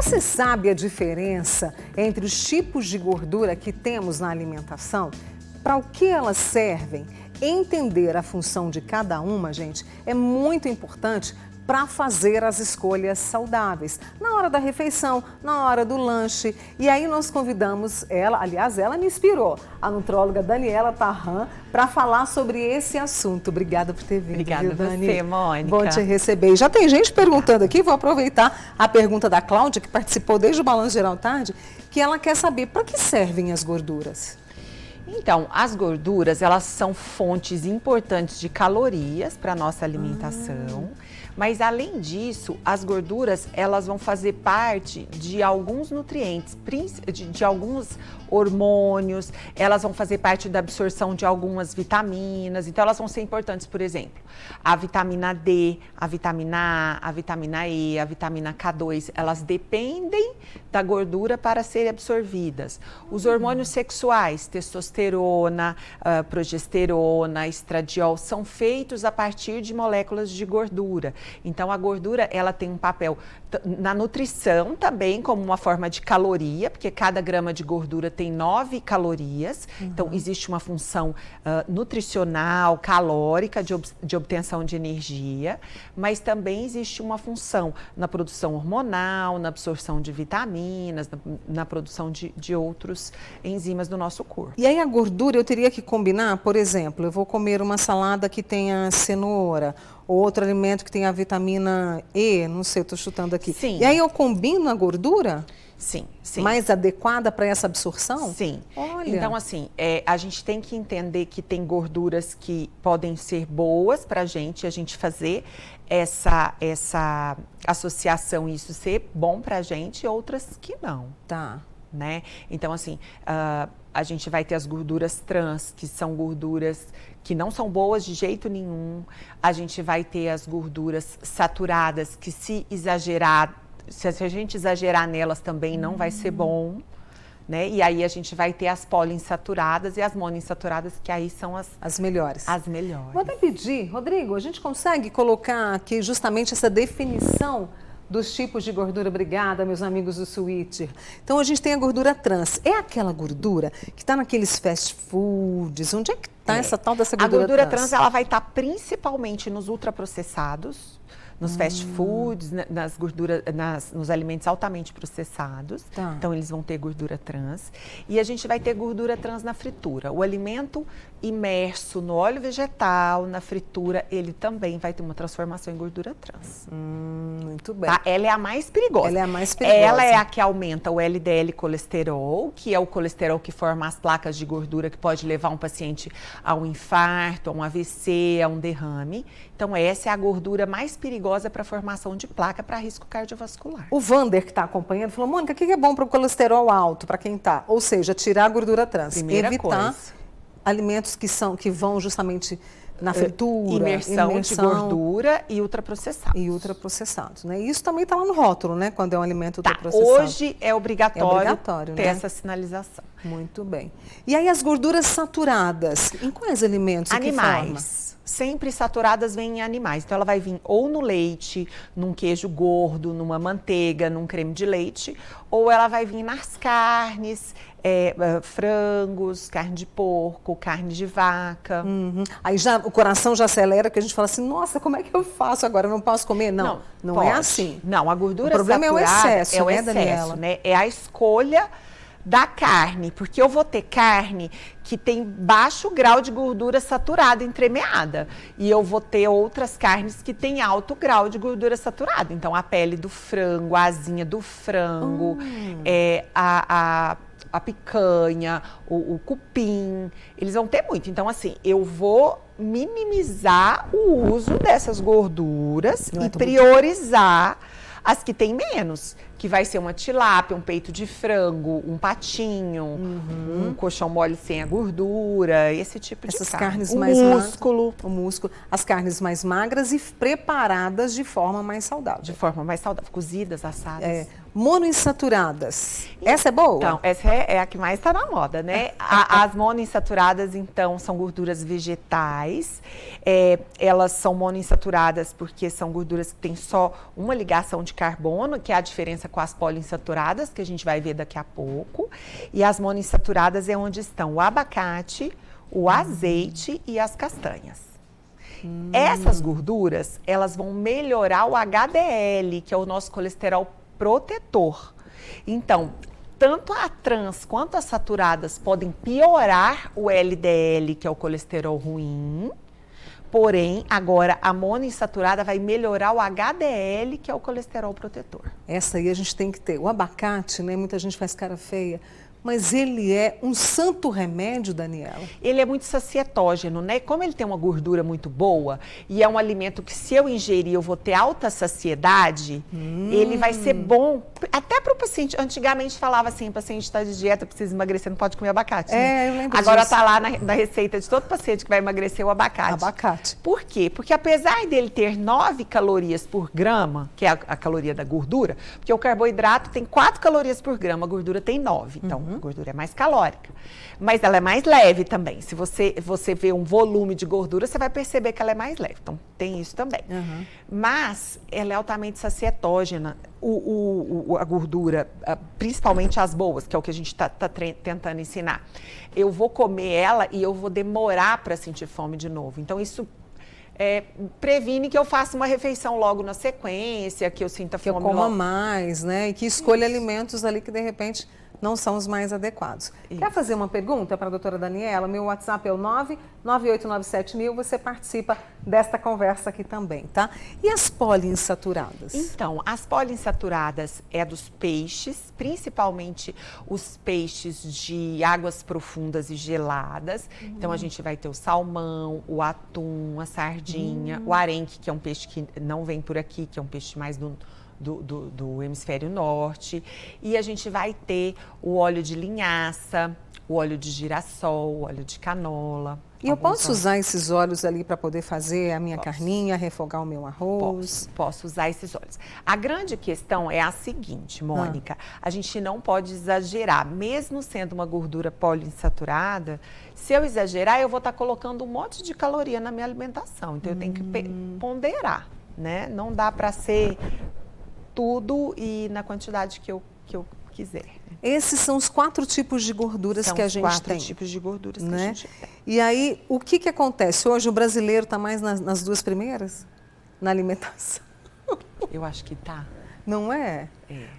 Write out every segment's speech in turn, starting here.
Você sabe a diferença entre os tipos de gordura que temos na alimentação? Para o que elas servem? Entender a função de cada uma, gente, é muito importante para fazer as escolhas saudáveis, na hora da refeição, na hora do lanche. E aí nós convidamos ela, aliás, ela me inspirou, a nutróloga Daniela Tarran, para falar sobre esse assunto. Obrigada por ter vindo. Obrigada a Dani. você, Mônica. Bom te receber. Já tem gente perguntando aqui, vou aproveitar a pergunta da Cláudia, que participou desde o Balanço Geral Tarde, que ela quer saber para que servem as gorduras. Então, as gorduras, elas são fontes importantes de calorias para a nossa alimentação. Mas, além disso, as gorduras, elas vão fazer parte de alguns nutrientes, de alguns hormônios, elas vão fazer parte da absorção de algumas vitaminas. Então, elas vão ser importantes, por exemplo, a vitamina D, a vitamina A, a vitamina E, a vitamina K2, elas dependem da gordura para serem absorvidas. Os hormônios sexuais, testosterona, progesterona, estradiol, são feitos a partir de moléculas de gordura. Então, a gordura, ela tem um papel na nutrição também, como uma forma de caloria, porque cada grama de gordura tem 9 calorias. Então, existe uma função nutricional, calórica, de obtenção de energia, mas também existe uma função na produção hormonal, na absorção de vitaminas, na produção de outros enzimas do nosso corpo. E aí a gordura eu teria que combinar, por exemplo, eu vou comer uma salada que tenha cenoura, ou outro alimento que tenha a vitamina E, não sei, estou chutando aqui. Sim. E aí eu combino a gordura? Sim, sim. Mais adequada para essa absorção? Sim. Olha. Então, assim, a gente tem que entender que tem gorduras que podem ser boas para a gente fazer essa associação, isso ser bom para a gente, e outras que não. Tá. Né? Então, assim, a gente vai ter as gorduras trans, que são gorduras que não são boas de jeito nenhum. A gente vai ter as gorduras saturadas, que se a gente exagerar nelas também não vai ser bom. Né? E aí a gente vai ter as poliinsaturadas e as monoinsaturadas, que aí são as melhores. As melhores. Vou até pedir, Rodrigo, a gente consegue colocar aqui justamente essa definição dos tipos de gordura? Obrigada, meus amigos do Switch. Então, a gente tem a gordura trans. É aquela gordura que está naqueles fast foods? Onde é que está essa tal dessa gordura trans? A gordura trans, ela vai estar principalmente nos ultraprocessados, nos fast foods, nas gorduras, nos alimentos altamente processados. Tá. Então, eles vão ter gordura trans. E a gente vai ter gordura trans na fritura. O alimento imerso no óleo vegetal, na fritura, ele também vai ter uma transformação em gordura trans. Muito bem. Tá? Ela é a mais perigosa. Ela é a mais perigosa. Ela é a que aumenta o LDL colesterol, que é o colesterol que forma as placas de gordura que pode levar um paciente a um infarto, a um AVC, a um derrame. Então, essa é a gordura mais perigosa para a formação de placa para risco cardiovascular. O Vander, que está acompanhando, falou: Mônica, o que é bom para o colesterol alto, para quem está? Ou seja, tirar a gordura trans. Primeira evitar coisa. Alimentos que vão justamente na fritura. Imersão de gordura e ultraprocessados. E ultraprocessados, né? Isso também está lá no rótulo, né? Quando é um alimento ultraprocessado. Hoje é obrigatório ter, né, essa sinalização. Muito bem. E aí as gorduras saturadas, em quais alimentos? Animais. Sempre saturadas vêm em animais. Então, ela vai vir ou no leite, num queijo gordo, numa manteiga, num creme de leite, ou ela vai vir nas carnes, frangos, carne de porco, carne de vaca. Aí já o coração já acelera, que a gente fala assim: nossa, como é que eu faço agora? Eu não posso comer? Não é assim. Não, a gordura saturada. O problema é o excesso, né, Daniela? Né? É a escolha da carne, porque eu vou ter carne que tem baixo grau de gordura saturada entremeada, e eu vou ter outras carnes que têm alto grau de gordura saturada. Então, a pele do frango, a asinha do frango, a picanha, o cupim, eles vão ter muito. Então, assim, eu vou minimizar o uso dessas gorduras e priorizar as que têm menos, que vai ser uma tilápia, um peito de frango, um patinho, um colchão mole sem a gordura, esse tipo de carnes mais músculo. O músculo, as carnes mais magras e preparadas de forma mais saudável. De forma mais saudável, cozidas, assadas. Monoinsaturadas. Essa é boa? Então, essa é a que mais está na moda, né? As monoinsaturadas, então, são gorduras vegetais. Elas são monoinsaturadas porque são gorduras que têm só uma ligação de carbono, que é a diferença com as poliinsaturadas, que a gente vai ver daqui a pouco. E as monoinsaturadas é onde estão o abacate, o azeite e as castanhas. Essas gorduras, elas vão melhorar o HDL, que é o nosso colesterol protetor. Então, tanto a trans quanto as saturadas podem piorar o LDL, que é o colesterol ruim. Porém, agora a monoinsaturada vai melhorar o HDL, que é o colesterol protetor. Essa aí a gente tem que ter. O abacate, né? Muita gente faz cara feia. Mas ele é um santo remédio, Daniela? Ele é muito sacietógeno, né? Como ele tem uma gordura muito boa e é um alimento que se eu ingerir eu vou ter alta saciedade, ele vai ser bom até para o paciente. Antigamente falava assim, o paciente está de dieta, precisa emagrecer, não pode comer abacate. Né? Eu lembro Agora disso. está lá na receita de todo paciente que vai emagrecer o abacate. Abacate. Por quê? Porque apesar dele ter 9 calorias por grama, que é a caloria da gordura, porque o carboidrato tem 4 calorias por grama, a gordura tem 9. Então, a gordura é mais calórica, mas ela é mais leve também. Se você vê um volume de gordura, você vai perceber que ela é mais leve. Então, tem isso também. Mas ela é altamente sacietógena. A gordura, principalmente as boas, que é o que a gente está tentando ensinar. Eu vou comer ela e eu vou demorar para sentir fome de novo. Então, isso previne que eu faça uma refeição logo na sequência, que eu sinta fome. Que eu coma mais, né? E que escolha alimentos ali que, de repente, não são os mais adequados. Isso. Quer fazer uma pergunta para a doutora Daniela? Meu WhatsApp é o 99897.000. Você participa desta conversa aqui também, tá? E as poliinsaturadas? Então, as poliinsaturadas é dos peixes, principalmente os peixes de águas profundas e geladas. Então, a gente vai ter o salmão, o atum, a sardinha, o arenque, que é um peixe que não vem por aqui, que é um peixe mais do hemisfério norte, e a gente vai ter o óleo de linhaça, o óleo de girassol, o óleo de canola. E eu posso usar esses óleos ali para poder fazer a minha carninha, refogar o meu arroz? Posso usar esses óleos. A grande questão é a seguinte, Mônica, a gente não pode exagerar, mesmo sendo uma gordura poliinsaturada, se eu exagerar, eu vou estar colocando um monte de caloria na minha alimentação, então eu tenho que ponderar, né? Não dá para ser tudo e na quantidade que eu quiser. Esses são os 4 tipos de gorduras que a gente tem. São os 4 tipos de gorduras, né, que a gente tem. E aí, o que acontece? Hoje o brasileiro está mais nas 2 primeiras? Na alimentação? Eu acho que tá. Não é?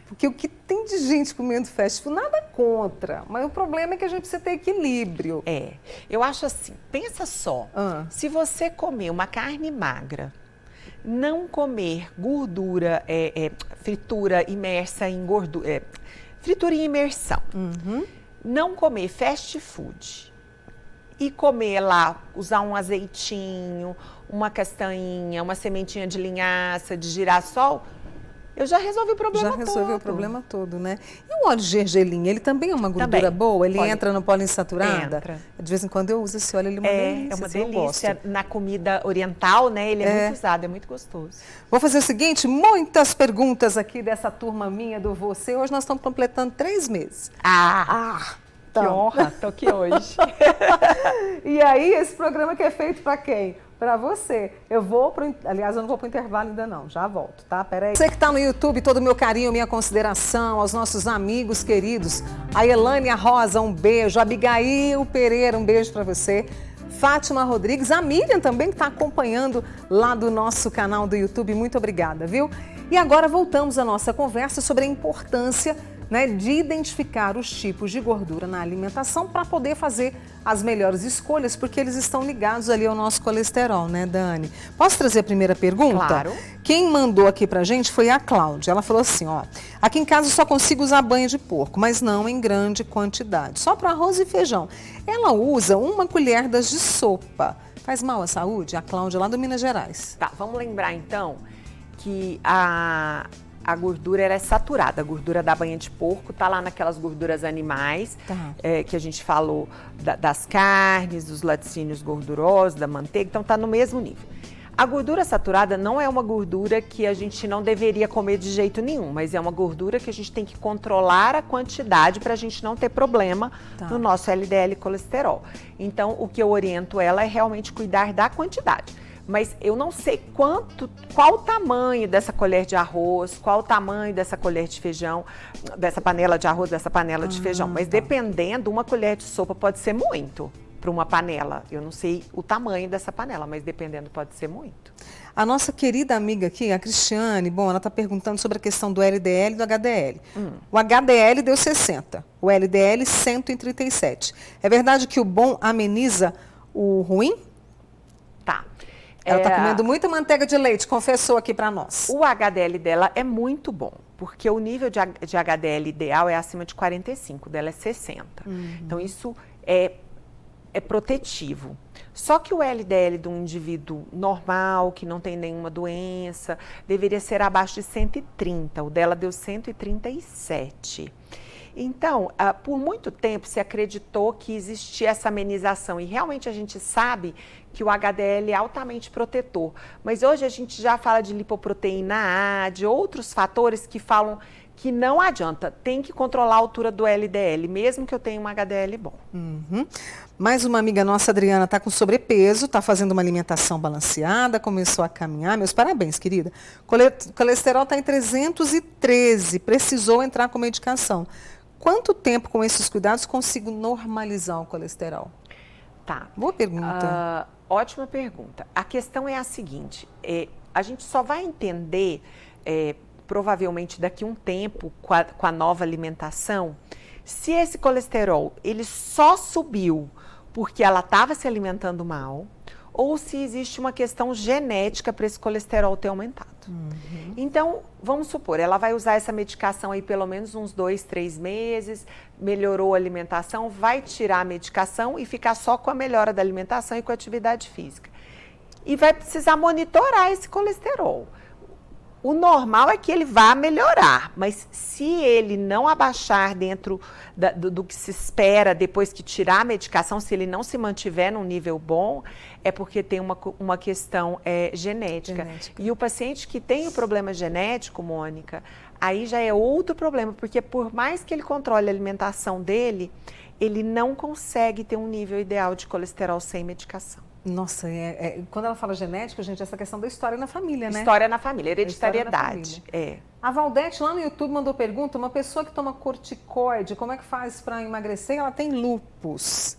Porque o que tem de gente comendo fast food, nada contra. Mas o problema é que a gente precisa ter equilíbrio. Eu acho assim, pensa só. Se você comer uma carne magra, não comer gordura, fritura imersa em gordura, fritura em imersão, não comer fast food e comer lá, usar um azeitinho, uma castanhinha, uma sementinha de linhaça, de girassol, eu já resolvi o problema todo. Já resolveu o problema todo, né? E o óleo de gergelim, ele também é uma gordura boa? Ele entra no poliinsaturada? Entra. De vez em quando eu uso esse óleo, ele é uma delícia. É uma delícia. Na comida oriental, né? Ele é muito usado, é muito gostoso. Vou fazer o seguinte, muitas perguntas aqui dessa turma minha do Você. Hoje nós estamos completando 3 meses. Que honra, tô aqui hoje. E aí, esse programa que é feito para quem? Para você. Aliás, eu não vou para o intervalo ainda não, já volto, tá? Peraí. Você que está no YouTube, todo o meu carinho, minha consideração aos nossos amigos queridos. A Elânia Rosa, um beijo. A Abigail Pereira, um beijo para você. Fátima Rodrigues, a Miriam também que está acompanhando lá do nosso canal do YouTube. Muito obrigada, viu? E agora voltamos à nossa conversa sobre a importância, né, de identificar os tipos de gordura na alimentação para poder fazer as melhores escolhas, porque eles estão ligados ali ao nosso colesterol, né, Dani? Posso trazer a primeira pergunta? Claro. Quem mandou aqui pra gente foi a Cláudia. Ela falou assim, ó, aqui em casa eu só consigo usar banha de porco, mas não em grande quantidade, só para arroz e feijão. Ela usa 1 colher de sopa. Faz mal à saúde? A Cláudia lá do Minas Gerais. Tá, vamos lembrar então que a gordura é saturada, a gordura da banha de porco está lá naquelas gorduras animais, que a gente falou das carnes, dos laticínios gordurosos, da manteiga, então está no mesmo nível. A gordura saturada não é uma gordura que a gente não deveria comer de jeito nenhum, mas é uma gordura que a gente tem que controlar a quantidade para a gente não ter problema no nosso LDL colesterol. Então, o que eu oriento ela é realmente cuidar da quantidade. mas eu não sei qual o tamanho dessa colher de arroz, qual o tamanho dessa colher de feijão, dessa panela de arroz, dessa panela de feijão. Mas dependendo, uma colher de sopa pode ser muito para uma panela. Eu não sei o tamanho dessa panela, mas dependendo pode ser muito. A nossa querida amiga aqui, a Cristiane, bom, ela está perguntando sobre a questão do LDL e do HDL. O HDL deu 60, o LDL 137. É verdade que o bom ameniza o ruim? Tá. Ela está comendo muita manteiga de leite, confessou aqui para nós. O HDL dela é muito bom, porque o nível de HDL ideal é acima de 45, dela é 60. Então, isso é protetivo. Só que o LDL de um indivíduo normal, que não tem nenhuma doença, deveria ser abaixo de 130. O dela deu 137. Então, por muito tempo se acreditou que existia essa amenização e realmente a gente sabe que o HDL é altamente protetor. Mas hoje a gente já fala de lipoproteína A, de outros fatores que falam que não adianta, tem que controlar a altura do LDL, mesmo que eu tenha um HDL bom. Mais uma amiga nossa, Adriana, está com sobrepeso, está fazendo uma alimentação balanceada, começou a caminhar. Meus parabéns, querida. O colesterol está em 313, precisou entrar com medicação. Quanto tempo com esses cuidados consigo normalizar o colesterol? Tá. Boa pergunta. Ótima pergunta. A questão é a seguinte, a gente só vai entender, provavelmente daqui a um tempo, com a nova alimentação, se esse colesterol ele só subiu porque ela estava se alimentando mal, ou se existe uma questão genética para esse colesterol ter aumentado. Então, vamos supor, ela vai usar essa medicação aí pelo menos uns 2, 3 meses, melhorou a alimentação, vai tirar a medicação e ficar só com a melhora da alimentação e com a atividade física. E vai precisar monitorar esse colesterol. O normal é que ele vá melhorar, mas se ele não abaixar dentro do que se espera depois que tirar a medicação, se ele não se mantiver num nível bom, é porque tem uma questão genética. E o paciente que tem o problema genético, Mônica, aí já é outro problema, porque por mais que ele controle a alimentação dele, ele não consegue ter um nível ideal de colesterol sem medicação. Nossa, quando ela fala genética, gente, essa questão da história na família, né? História na família, hereditariedade. A Valdete lá no YouTube mandou pergunta, uma pessoa que toma corticoide, como é que faz para emagrecer? Ela tem lúpus.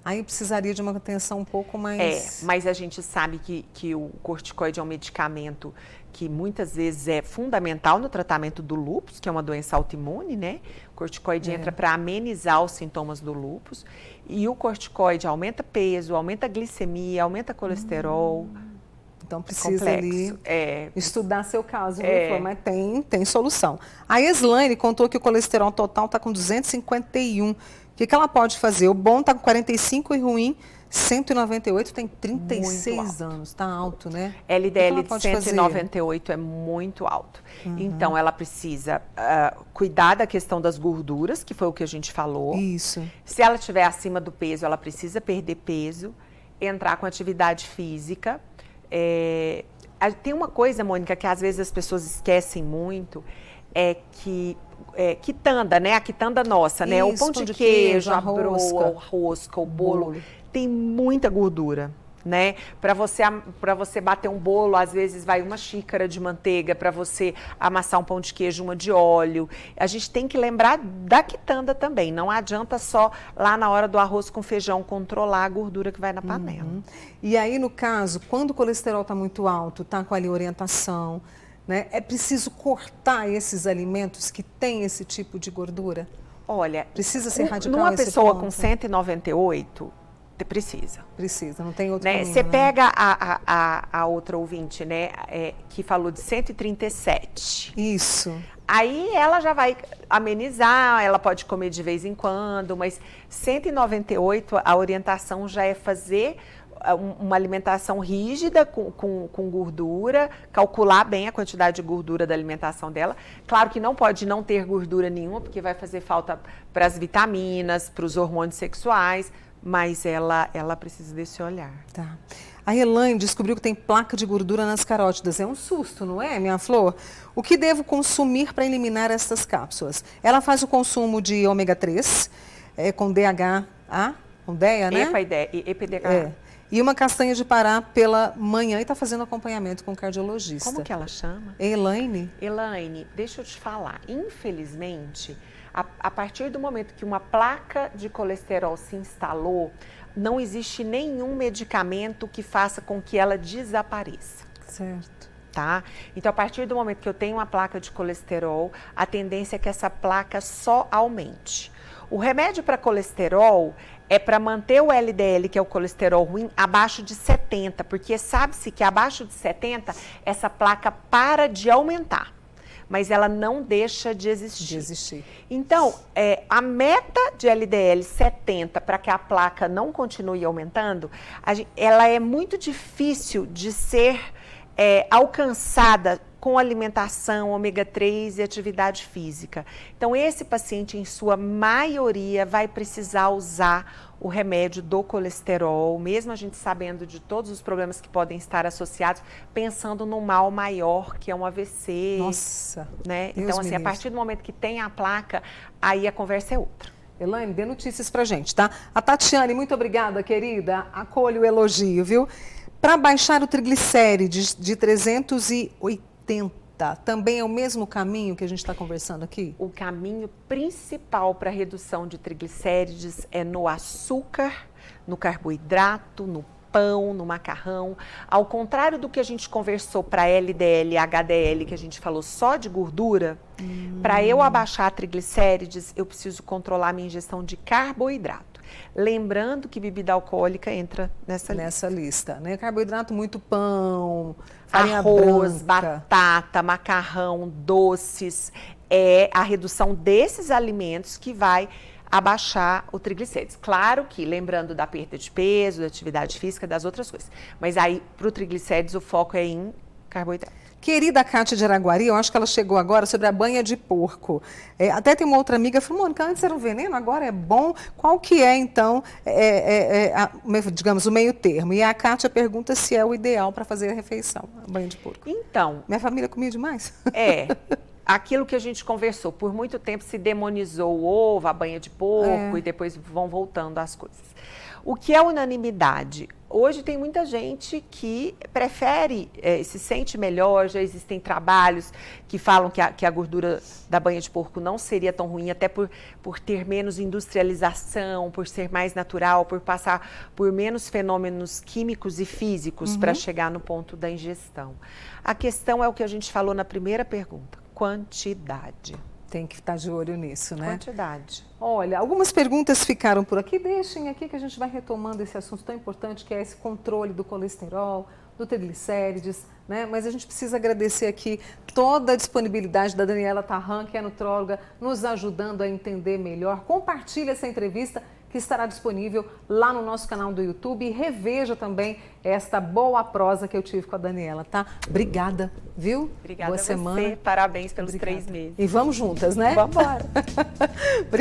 Aí precisaria de uma atenção um pouco mais... mas a gente sabe que o corticoide é um medicamento que muitas vezes é fundamental no tratamento do lúpus, que é uma doença autoimune, né? O corticoide entra para amenizar os sintomas do lúpus. E o corticoide aumenta peso, aumenta a glicemia, aumenta colesterol. Então precisa ali estudar seu caso, mas tem solução. A Eslaine contou que o colesterol total está com 251. O que ela pode fazer? O bom está com 45 e ruim 198, tem 36 anos, está alto, né? LDL de 198 é muito alto. Então, ela precisa cuidar da questão das gorduras, que foi o que a gente falou. Isso. Se ela estiver acima do peso, ela precisa perder peso, entrar com atividade física. Tem uma coisa, Mônica, que às vezes as pessoas esquecem muito, quitanda, né? A quitanda nossa, né? O pão de queijo, a broa, o rosca, o bolo. Tem muita gordura, né? Para você bater um bolo, às vezes vai uma xícara de manteiga, para você amassar um pão de queijo, uma de óleo. A gente tem que lembrar da quitanda também. Não adianta só lá na hora do arroz com feijão controlar a gordura que vai na panela. E aí, no caso, quando o colesterol está muito alto, está com ali orientação, né? É preciso cortar esses alimentos que têm esse tipo de gordura? Olha, precisa ser radical numa pessoa com 198, precisa, não tem outro caminho, Você né? pega a outra ouvinte, né, que falou de 137. Isso. Aí ela já vai amenizar, ela pode comer de vez em quando, mas 198, a orientação já é fazer uma alimentação rígida com gordura, calcular bem a quantidade de gordura da alimentação dela. Claro que não pode não ter gordura nenhuma, porque vai fazer falta para as vitaminas, para os hormônios sexuais, mas ela precisa desse olhar. Tá. A Elaine descobriu que tem placa de gordura nas carótidas. É um susto, não é, minha flor? O que devo consumir para eliminar essas cápsulas? Ela faz o consumo de ômega 3, com DHA, com DEA, né? EPA e DHA. E uma castanha de Pará pela manhã e está fazendo acompanhamento com o cardiologista. Como que ela chama? Elaine. Elaine, deixa eu te falar. Infelizmente, a partir do momento que uma placa de colesterol se instalou, não existe nenhum medicamento que faça com que ela desapareça. Certo. Tá? Então, a partir do momento que eu tenho uma placa de colesterol, a tendência é que essa placa só aumente. O remédio para colesterol é para manter o LDL, que é o colesterol ruim, abaixo de 70, porque sabe-se que abaixo de 70, essa placa para de aumentar, mas ela não deixa de existir. Então, a meta de LDL 70 para que a placa não continue aumentando, ela é muito difícil de ser alcançada com alimentação, ômega 3 e atividade física. Então, esse paciente, em sua maioria, vai precisar usar o remédio do colesterol, mesmo a gente sabendo de todos os problemas que podem estar associados, pensando no mal maior, que é um AVC. Nossa! Né? Então, assim, a partir do momento que tem a placa, aí a conversa é outra. Elaine, dê notícias pra gente, tá? A Tatiane, muito obrigada, querida. Acolho o elogio, viu? Para baixar o triglicérides de 380, também é o mesmo caminho que a gente está conversando aqui? O caminho principal para a redução de triglicérides é no açúcar, no carboidrato, no pão, no macarrão. Ao contrário do que a gente conversou para LDL e HDL, que a gente falou só de gordura, para eu abaixar triglicérides, eu preciso controlar a minha ingestão de carboidrato. Lembrando que bebida alcoólica entra nessa lista, né? Carboidrato, muito pão, farinha arroz, branca, batata, macarrão, doces. É a redução desses alimentos que vai abaixar o triglicérides. Claro que, lembrando da perda de peso, da atividade física, das outras coisas. Mas aí, para o triglicérides, o foco é em carboidrato. Querida Cátia de Araguari, eu acho que ela chegou agora sobre a banha de porco. Até tem uma outra amiga que falou, Mônica, antes era um veneno, agora é bom. Qual que é, então, digamos, o meio termo? E a Cátia pergunta se é o ideal para fazer a refeição, a banha de porco. Então... Minha família comia demais. Aquilo que a gente conversou, por muito tempo se demonizou o ovo, a banha de porco, e depois vão voltando as coisas. O que é unanimidade? Hoje tem muita gente que prefere, se sente melhor, já existem trabalhos que falam que a gordura da banha de porco não seria tão ruim, até por ter menos industrialização, por ser mais natural, por passar por menos fenômenos químicos e físicos para chegar no ponto da ingestão. A questão é o que a gente falou na primeira pergunta, quantidade. Tem que estar de olho nisso, né? Quantidade. Olha, algumas perguntas ficaram por aqui. Deixem aqui que a gente vai retomando esse assunto tão importante que é esse controle do colesterol, do triglicérides, né? Mas a gente precisa agradecer aqui toda a disponibilidade da Daniela Tarran, que é nutróloga, nos ajudando a entender melhor. Compartilhe essa entrevista que estará disponível lá no nosso canal do YouTube e reveja também esta boa prosa que eu tive com a Daniela, tá? Obrigada, viu? Obrigada boa a semana. você, parabéns pelos 3 meses. E vamos juntas, né? Vamos embora.